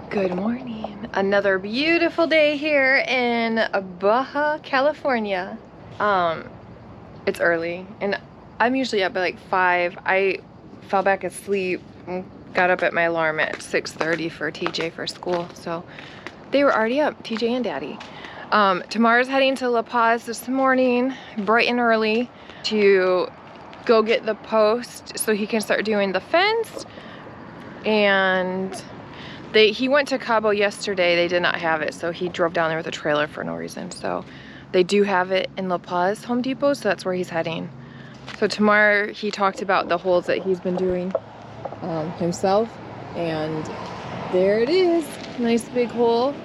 Good morning. Another beautiful day here in Baja California. It's early and I'm usually up by like 5. I fell back asleep and got up at my alarm at 6:30 for TJ for school. So they were already up, TJ and Daddy. Tamar's heading to La Paz this morning, bright and early, to go get the post so he can start doing the fence. And he went to Cabo yesterday. They did not have it, so he drove down there with a trailer for no reason. So they do have it in La Paz Home Depot, so that's where he's heading. So tomorrow he talked about the holes that he's been doing himself, and there it is. Nice big hole.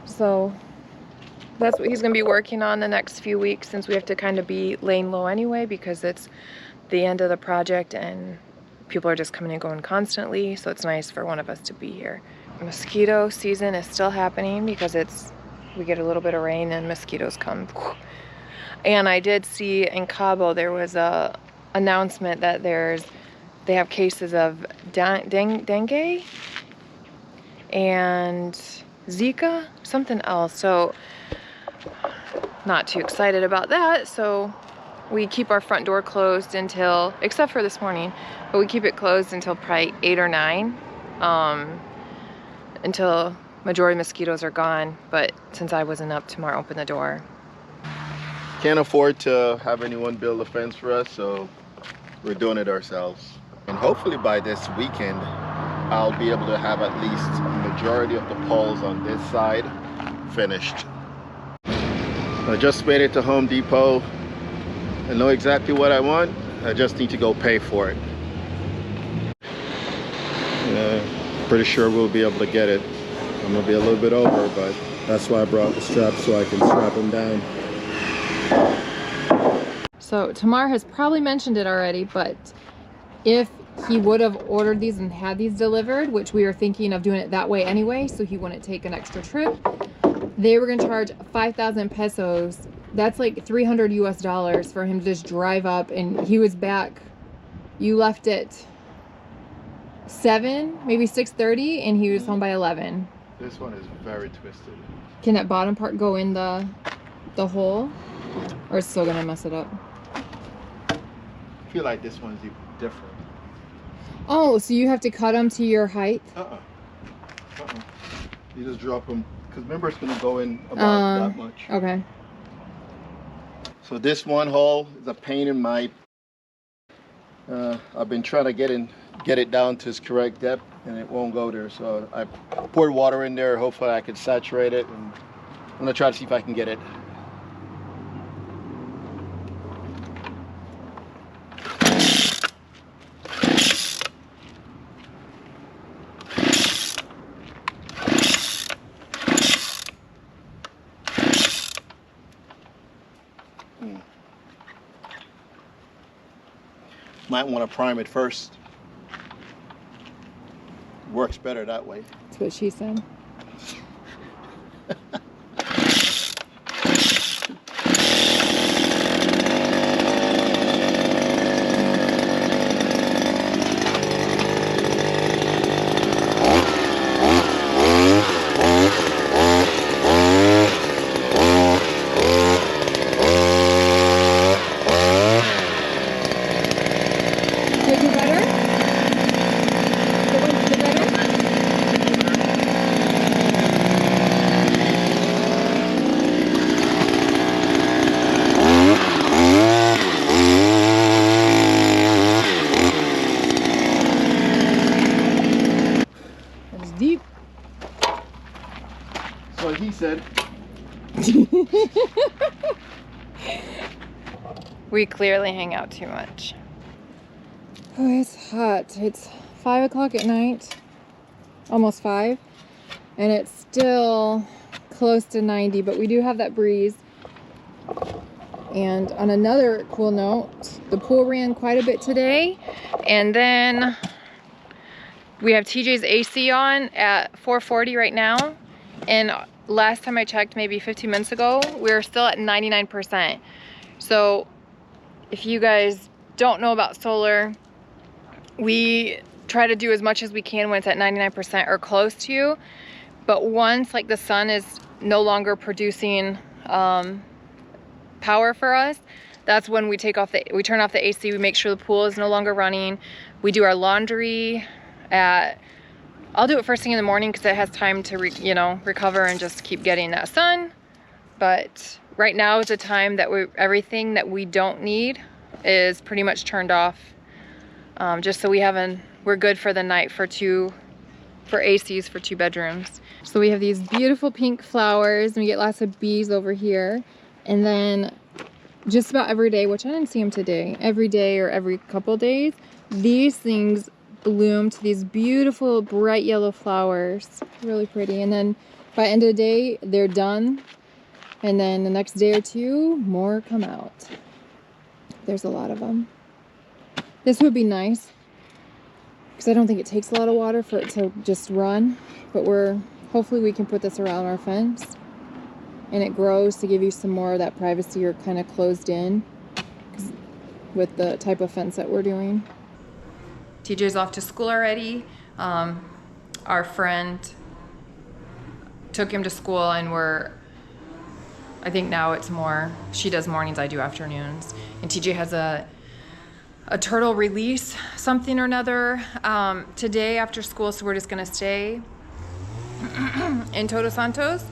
So that's what he's gonna be working on the next few weeks, since we have to kind of be laying low anyway because it's the end of the project and people are just coming and going constantly, so it's nice for one of us to be here. Mosquito season is still happening because we get a little bit of rain and mosquitoes come. And I did see in Cabo there was a announcement that they have cases of dengue and Zika, something else. So not too excited about that. So we keep our front door closed until, except for this morning, but we keep it closed until probably 8 or 9, until majority of mosquitoes are gone. But since I wasn't up, tomorrow open the door. Can't afford to have anyone build a fence for us, so we're doing it ourselves. And hopefully by this weekend, I'll be able to have at least a majority of the poles on this side finished. I just made it to Home Depot. I know exactly what I want. I just need to go pay for it. Pretty sure we'll be able to get it. I'm gonna be a little bit over, but that's why I brought the strap, so I can strap them down. So Tamar has probably mentioned it already, but if he would have ordered these and had these delivered, which we are thinking of doing it that way anyway, so he wouldn't take an extra trip, they were gonna charge 5,000 pesos. That's like $300 US for him to just drive up, and he was back. You left at 7, maybe 6:30, and he was home by 11. This one is very twisted. Can that bottom part go in the hole, or it's still gonna mess it up? I feel like this one's even different. Oh, so you have to cut them to your height? You just drop them, because remember it's gonna go in about that much. Okay. So this one hole is a pain in my. I've been trying to get it down to its correct depth, and it won't go there. So I poured water in there. Hopefully I can saturate it, and I'm gonna try to see if I can get it. Might want to prime it first. Works better that way. That's what she said. Deep. So he said. We clearly hang out too much. Oh, it's hot. It's 5 o'clock at night, almost 5, and it's still close to 90, but we do have that breeze. And on another cool note, the pool ran quite a bit today, and then we have TJ's AC on at 440 right now, and last time I checked, maybe 15 minutes ago, we were still at 99%. So if you guys don't know about solar, we try to do as much as we can when it's at 99% or close to. But once like the sun is no longer producing power for us, that's when we turn off the AC. We make sure the pool is no longer running. We do our laundry I'll do it first thing in the morning because it has time to recover and just keep getting that sun. But right now is a time that everything that we don't need is pretty much turned off, just so we're good for the night for ACs for 2 bedrooms. So we have these beautiful pink flowers, and we get lots of bees over here. And then just about every day, which I didn't see them today, every day or every couple days, these things bloom to these beautiful bright yellow flowers. Really pretty. And then by the end of the day, they're done. And then the next day or 2, more come out. There's a lot of them. This would be nice, because I don't think it takes a lot of water for it to just run. But hopefully we can put this around our fence, and it grows to give you some more of that privacy. You're kind of closed in with the type of fence that we're doing. TJ's off to school already. Our friend took him to school, and I think now it's more, she does mornings, I do afternoons. And TJ has a turtle release, something or another, today after school, so we're just gonna stay in Todos Santos.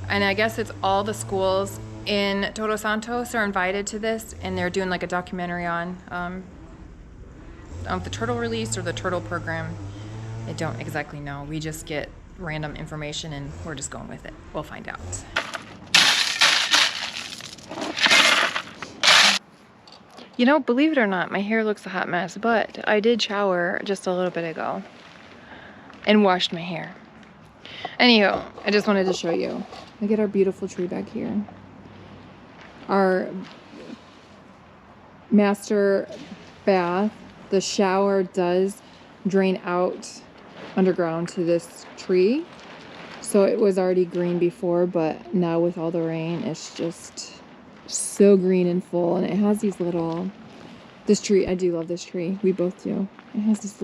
And I guess it's all the schools in Todos Santos are invited to this, and they're doing like a documentary on the turtle release or the turtle program. I don't exactly know. We just get random information and we're just going with it. We'll find out. You know, believe it or not, my hair looks a hot mess, but I did shower just a little bit ago and washed my hair. Anyhow, I just wanted to show you. Look at our beautiful tree back here. Our master bath, the shower does drain out underground to this tree. So it was already green before, but now with all the rain, it's just so green and full. And it has these this tree, I do love this tree. We both do. It has this,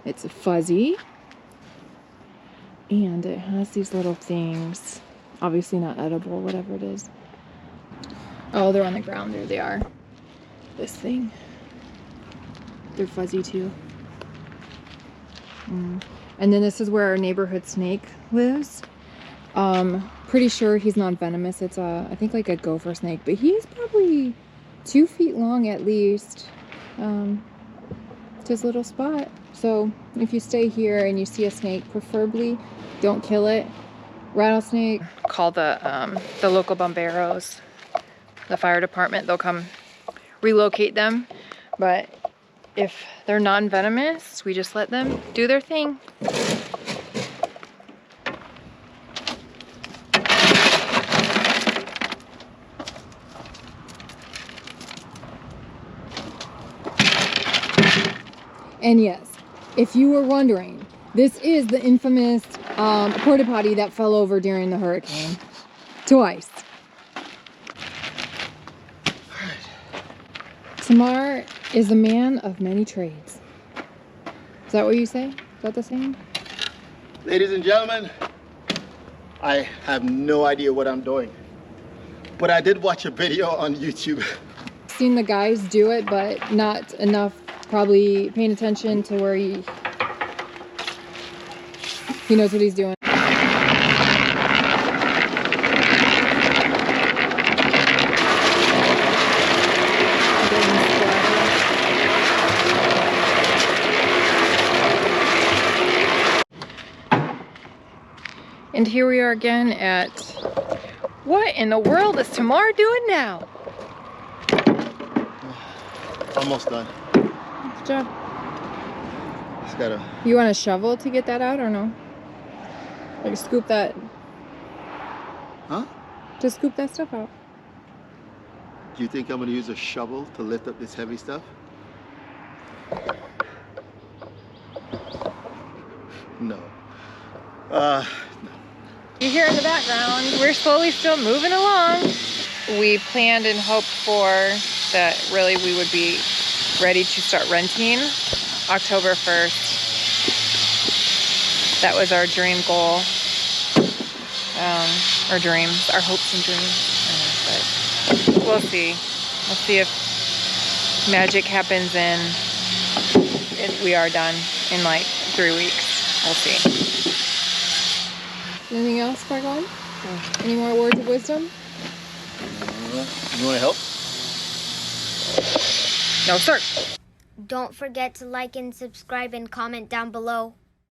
it's fuzzy. And it has these little things. Obviously not edible, whatever it is. Oh, they're on the ground. There they are. This thing. They're fuzzy too. And then this is where our neighborhood snake lives. Pretty sure he's non-venomous. It's I think like a gopher snake, but he's probably 2 feet long at least. Just a little spot. So if you stay here and you see a snake, preferably don't kill it. Rattlesnake, call the local bomberos, the fire department. They'll come relocate them. But if they're non-venomous, we just let them do their thing. And yes, if you were wondering, this is the infamous porta potty that fell over during the hurricane. Twice. Tamar is a man of many trades. Is that what you say? Is that the saying? Ladies and gentlemen, I have no idea what I'm doing, but I did watch a video on YouTube. Seen the guys do it, but not enough, probably paying attention to where he knows what he's doing. And here we are again at, what in the world is Tamar doing now? Almost done. Good job. Just gotta... You want a shovel to get that out or no? Like scoop that. Huh? Just scoop that stuff out. Do you think I'm gonna use a shovel to lift up this heavy stuff? No. No. You hear in the background, we're slowly still moving along. We planned and hoped for that really we would be ready to start renting October 1st. That was our dream goal. Our dreams, our hopes and dreams. But we'll see. We'll see if magic happens and we are done in like 3 weeks. We'll see. Anything else, Margon? Any more words of wisdom? You want to help? No, sir. Don't forget to like and subscribe and comment down below.